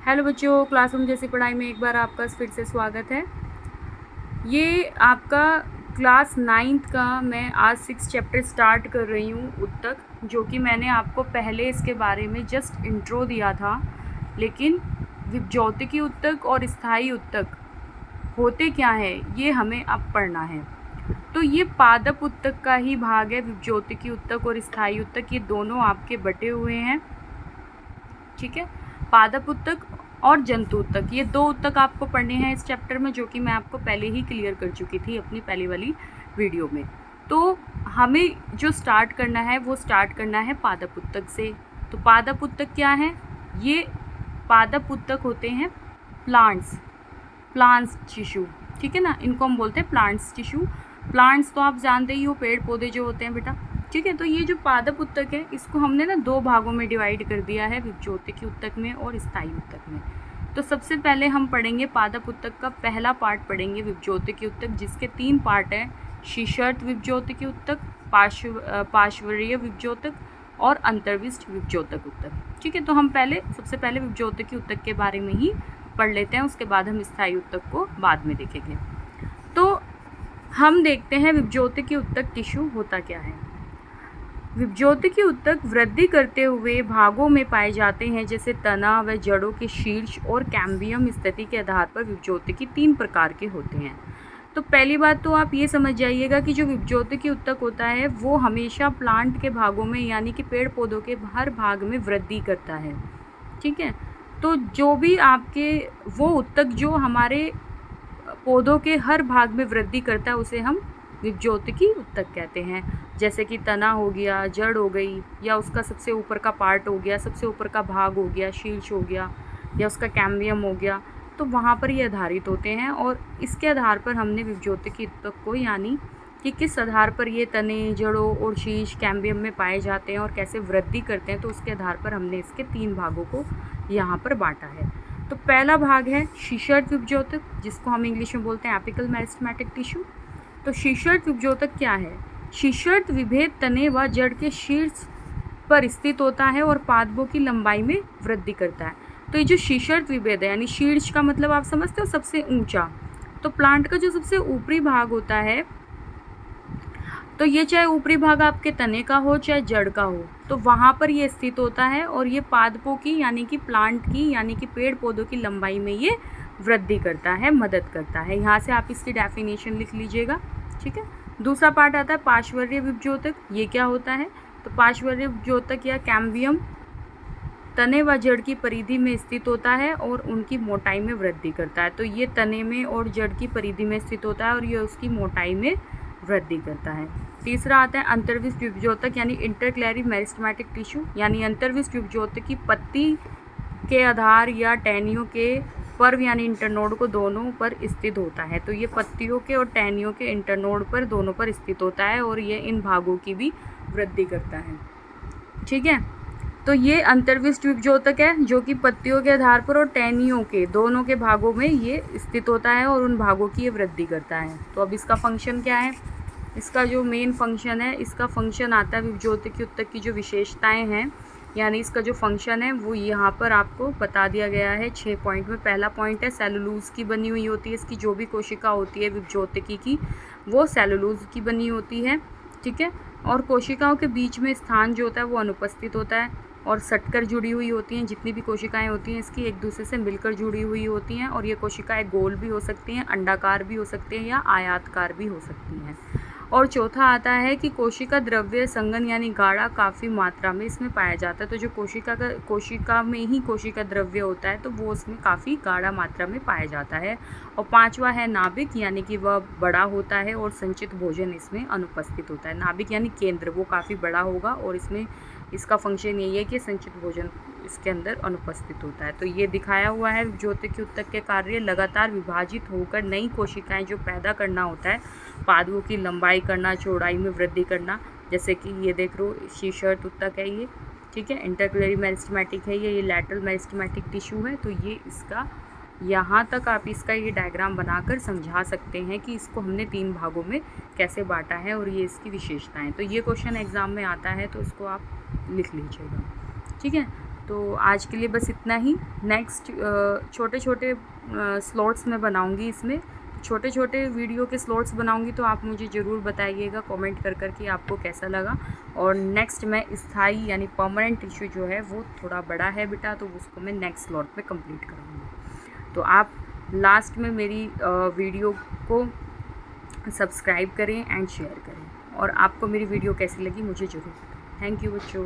Hello बच्चों, classroom जैसी पढ़ाई में एक बार आपका फिर से स्वागत है। ये आपका क्लास 9th का मैं आज 6 चैप्टर स्टार्ट कर रही हूँ उत्तक, जो कि मैंने आपको पहले इसके बारे में जस्ट इंट्रो दिया था। लेकिन विभज्योतिकी उत्तक और स्थायी उत्तक होते क्या है ये हमें अब पढ़ना है। तो ये पादप उत्तक का ही भाग है। विभज्योतिकी उत्तक और स्थायी उत्तक ये दोनों आपके बटे हुए हैं, ठीक है। पादप उत्तक और जंतु उत्तक, ये दो उत्तक आपको पढ़ने हैं इस चैप्टर में, जो कि मैं आपको पहले ही क्लियर कर चुकी थी अपनी पहली वाली वीडियो में। तो हमें जो स्टार्ट करना है वो स्टार्ट करना है पादप उत्तक से। तो पादप उत्तक क्या है? ये पादप उत्तक होते हैं प्लांट्स टिश्यू, ठीक है ना। इनको हम बोलते हैं प्लांट्स टिश्यू। प्लांट्स तो आप जानते ही हो, पेड़ पौधे जो होते हैं बेटा, ठीक है। तो ये जो पादप उत्तक है इसको हमने ना दो भागों में डिवाइड कर दिया है, विभज्योतिकी उत्तक में और स्थायी उत्तक में। तो सबसे पहले हम पढ़ेंगे पादप उत्तक का पहला पार्ट पढ़ेंगे, विभज्योतिकी उत्तक, जिसके 3 पार्ट हैं: शीर्षर्त विभज्योतिकी उत्तक, पार्श्वरीय विभज्योतक और अंतर्विष्ट विभज्योतक उत्तक, ठीक है। तो हम सबसे पहले विभज्योतिकी उत्तक के बारे में ही पढ़ लेते हैं, उसके बाद हम स्थायी उत्तक को बाद में देखेंगे। तो हम देखते हैं विभज्योतिकी उत्तक टिश्यू होता क्या है। विभज्योतिकी उत्तक वृद्धि करते हुए भागों में पाए जाते हैं, जैसे तना व जड़ों के शीर्ष और कैम्बियम स्थिति के आधार पर विभज्योतिकी 3 प्रकार के होते हैं। तो पहली बात तो आप ये समझ जाइएगा कि जो विभज्योतिकी उत्तक होता है वो हमेशा प्लांट के भागों में, यानी कि पेड़ पौधों के हर भाग में वृद्धि करता है, ठीक है। तो जो भी आपके वो उत्तक जो हमारे पौधों के हर भाग में वृद्धि करता है उसे हम विभज्योतिकी उत्तक कहते हैं। जैसे कि तना हो गया, जड़ हो गई, या उसका सबसे ऊपर का पार्ट हो गया, सबसे ऊपर का भाग हो गया, शीर्ष हो गया, या उसका कैम्बियम हो गया। तो वहाँ पर ये आधारित होते हैं और इसके आधार पर हमने विभज्योतिकी उत्तक को, यानी कि किस आधार पर ये तने, जड़ों और शीर्ष कैम्बियम में पाए जाते हैं और कैसे वृद्धि करते हैं, तो उसके आधार पर हमने इसके 3 भागों को यहाँ पर बांटा है। तो पहला भाग है शीर्षर्त विभज्योतक, जिसको हम इंग्लिश में बोलते हैं एपिकल मेरिस्टेमेटिक टिश्यू। तो शीर्षर्त विभज्योतक क्या है? शीर्षर्त विभेद तने व जड़ के शीर्ष पर स्थित होता है और पादपों की लंबाई में वृद्धि करता है। तो ये जो शीर्षर्त विभेद है, यानी शीर्ष का मतलब आप समझते हो सबसे ऊंचा, तो प्लांट का जो सबसे ऊपरी भाग होता है, तो ये चाहे ऊपरी भाग आपके तने का हो चाहे जड़ का हो, तो वहाँ पर ये स्थित होता है और ये पादपों की, यानी कि प्लांट की, यानी कि पेड़ पौधों की लंबाई में ये वृद्धि करता है, मदद करता है। यहाँ से आप इसकी डेफिनेशन लिख लीजिएगा, ठीक है। दूसरा पार्ट आता है पार्श्वरीय विभज्योतक। ये क्या होता है? तो पार्श्वरीय विभज्योतक या कैम्बियम तने व जड़ की परिधि में स्थित होता है और उनकी मोटाई में वृद्धि करता है। तो ये तने में और जड़ की परिधि में स्थित होता है और ये उसकी मोटाई में वृद्धि करता है। तीसरा आता है अंतर्विष्ट विभज्योतक, यानी इंटरक्लेरी मेरिस्टेमेटिक टिश्यू, यानी अंतर्विष्ट विभज्योतक की पत्ती के आधार या टहनियों के पर्व यानी इंटरनोड को दोनों पर स्थित होता है। तो ये पत्तियों के और टहनियों के इंटरनोड पर दोनों पर स्थित होता है और ये इन भागों की भी वृद्धि करता है, ठीक है। तो ये अंतर्विष्ट विभज्योतक है, जो कि पत्तियों के आधार पर और टहनियों के दोनों के भागों में ये स्थित होता है और उन भागों की ये वृद्धि करता है। तो अब इसका फंक्शन क्या है? इसका जो मेन फंक्शन है, इसका फंक्शन आता है विभज्योतिकी उत्तक की जो विशेषताएं हैं, यानी इसका जो फंक्शन है वो यहाँ पर आपको बता दिया गया है 6 पॉइंट में। पहला पॉइंट है सेलुलोज की बनी हुई होती है, इसकी जो भी कोशिका होती है विभज्योतिकी की वो सेलुलोज की बनी होती है, ठीक है। और कोशिकाओं के बीच में स्थान जो होता है वो अनुपस्थित होता है और सटकर जुड़ी हुई होती हैं। जितनी भी कोशिकाएं होती हैं इसकी एक दूसरे से मिलकर जुड़ी हुई होती हैं और ये कोशिकाएं गोल भी हो सकती हैं, अंडाकार भी हो सकती हैं या आयताकार भी हो सकती हैं। और चौथा आता है कि कोशिका द्रव्य संघन, यानी गाढ़ा काफ़ी मात्रा में इसमें पाया जाता है। तो जो कोशिका में ही कोशिका द्रव्य होता है तो वो उसमें काफ़ी गाढ़ा मात्रा में पाया जाता है। और पांचवा है नाभिक, यानी कि वह बड़ा होता है और संचित भोजन इसमें अनुपस्थित होता है। नाभिक यानी केंद्र, वो काफ़ी बड़ा होगा और इसमें इसका फंक्शन यही है कि संचित भोजन इसके अंदर अनुपस्थित होता है। तो ये दिखाया हुआ है विभज्योतिकी उत्तक के कार्य लगातार विभाजित होकर नई कोशिकाएं जो पैदा करना होता है, पादपों की लंबाई करना, चौड़ाई में वृद्धि करना। जैसे कि ये देख लो शीर्षर्त उत्तक है ये, ठीक है। इंटरक्लेरी मेरिस्टेमेटिक है ये लैटरल मेरिस्टेमेटिक टिश्यू है। तो ये इसका यहाँ तक आप इसका ये डायग्राम बनाकर समझा सकते हैं कि इसको हमने 3 भागों में कैसे बांटा है और ये इसकी विशेषताएं। तो ये क्वेश्चन एग्जाम में आता है तो इसको आप लिख लीजिएगा, ठीक है। तो आज के लिए बस इतना ही। नेक्स्ट छोटे छोटे स्लॉट्स मैं बनाऊंगी इसमें, छोटे छोटे वीडियो के स्लॉट्स बनाऊंगी, तो आप मुझे ज़रूर बताइएगा कमेंट कर कर कि आपको कैसा लगा। और नेक्स्ट मैं स्थाई यानी परमानेंट टिश्यू जो है वो थोड़ा बड़ा है बेटा, तो उसको मैं नेक्स्ट स्लॉट में कंप्लीट करूँगी। तो आप लास्ट में मेरी वीडियो को सब्सक्राइब करें एंड शेयर करें, और आपको मेरी वीडियो कैसी लगी मुझे ज़रूर बताएं। थैंक यू बच्चों।